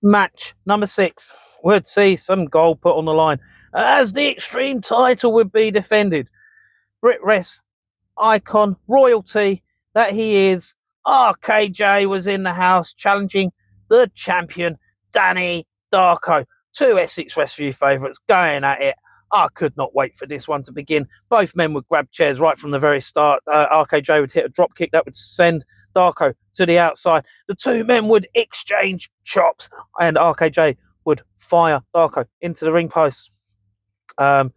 Match number 6 would see some gold put on the line as the Xtreme title would be defended. Brit Rest icon, royalty that he is, RKJ was in the house challenging the champion, Danny Darko. 2 Essex Rescue favourites going at it. I could not wait for this one to begin. Both men would grab chairs right from the very start. RKJ would hit a drop kick that would send Darko to the outside. The 2 men would exchange chops and RKJ would fire Darko into the ring post. Then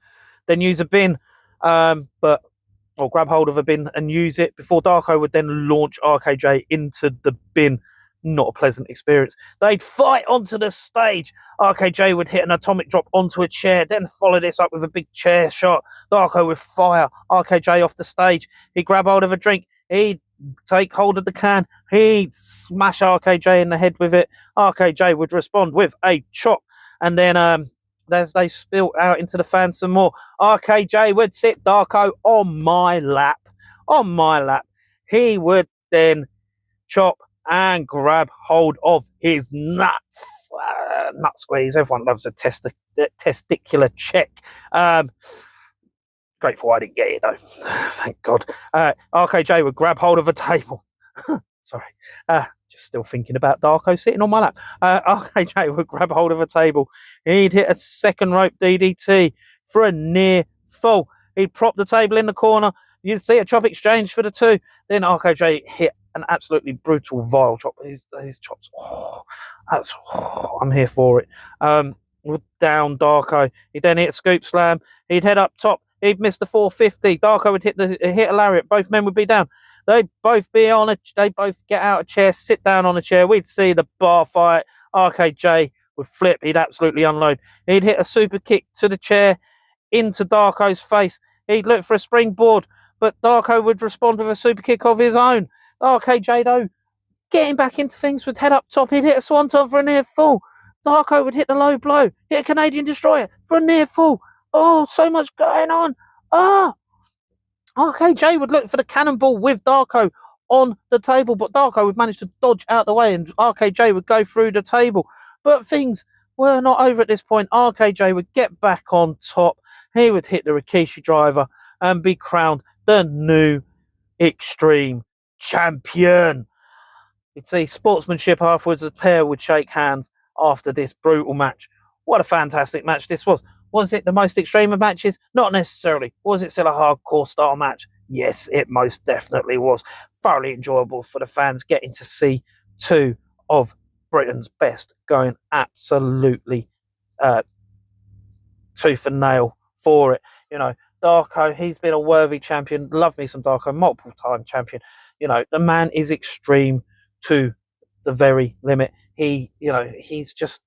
use a bin, or grab hold of a bin and use it before Darko would then launch RKJ into the bin. Not a pleasant experience. They'd fight onto the stage. RKJ would hit an atomic drop onto a chair, then follow this up with a big chair shot. Darko would fire RKJ off the stage. He'd grab hold of a drink. He'd take hold of the can. He'd smash RKJ in the head with it. RKJ would respond with a chop. And then as they spilt out into the fans some more, RKJ would sit Darko on my lap. On my lap. He would then chop and grab hold of his nuts. Nut squeeze. Everyone loves a testicular check. Grateful I didn't get it though. Thank God. RKJ would grab hold of a table. Sorry. Just still thinking about Darko sitting on my lap. RKJ would grab hold of a table. He'd hit a second rope DDT for a near fall. He'd prop the table in the corner. You'd see a chop exchange for the 2. Then RKJ hit an absolutely brutal, vile chop. His chops. I'm here for it. Down Darko. He'd then hit a scoop slam. He'd head up top. He'd miss the 450. Darko would hit a lariat. Both men would be down. They'd both be on they'd both get out of chair, sit down on a chair. We'd see the bar fight. RKJ would flip. He'd absolutely unload. He'd hit a super kick to the chair into Darko's face. He'd look for a springboard, but Darko would respond with a super kick of his own. RKJ, though, getting back into things, would head up top. He'd hit a swanton for a near fall. Darko would hit the low blow, hit a Canadian Destroyer for a near fall. Oh, so much going on. RKJ would look for the cannonball with Darko on the table, but Darko would manage to dodge out the way and RKJ would go through the table. But things were not over at this point. RKJ would get back on top. He would hit the Rikishi driver and be crowned the new Xtreme champion. You'd see sportsmanship afterwards. The pair would shake hands after this brutal match. What a fantastic match this was. Was it the most extreme of matches? Not necessarily. Was it still a hardcore style match? Yes, it most definitely was. Thoroughly enjoyable for the fans, getting to see 2 of Britain's best going absolutely tooth and nail for it. You know, Darko, he's been a worthy champion. Love me some Darko, multiple time champion. You know, the man is extreme to the very limit. He's just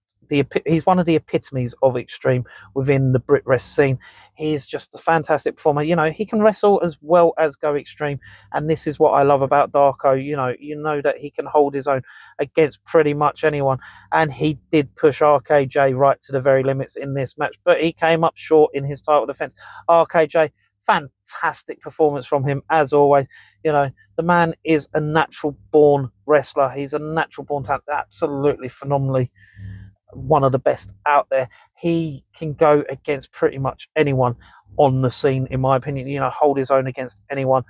he's one of the epitomes of extreme within the Brit Rest scene. He's just a fantastic performer. You know, he can wrestle as well as go extreme, and this is what I love about Darko. You know that he can hold his own against pretty much anyone, and he did push RKJ right to the very limits in this match, but he came up short in his title defense. RKJ, fantastic performance from him as always. You know, the man is a natural born wrestler. He's a natural born talent, absolutely phenomenally one of the best out there. He can go against pretty much anyone on the scene, in my opinion. You know, hold his own against anyone,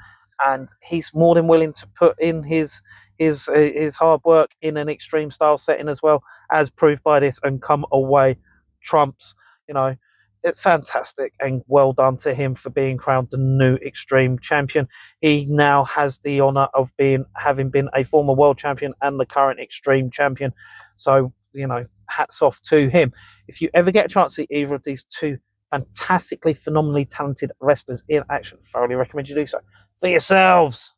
and he's more than willing to put in his hard work in an extreme style setting as well, as proved by this, and come away trumps. You know, fantastic and well done to him for being crowned the new Xtreme champion. He now has the honour of having been a former world champion and the current Xtreme champion. So, you know, hats off to him. If you ever get a chance to see either of these 2 fantastically, phenomenally talented wrestlers in action, thoroughly recommend you do so for yourselves.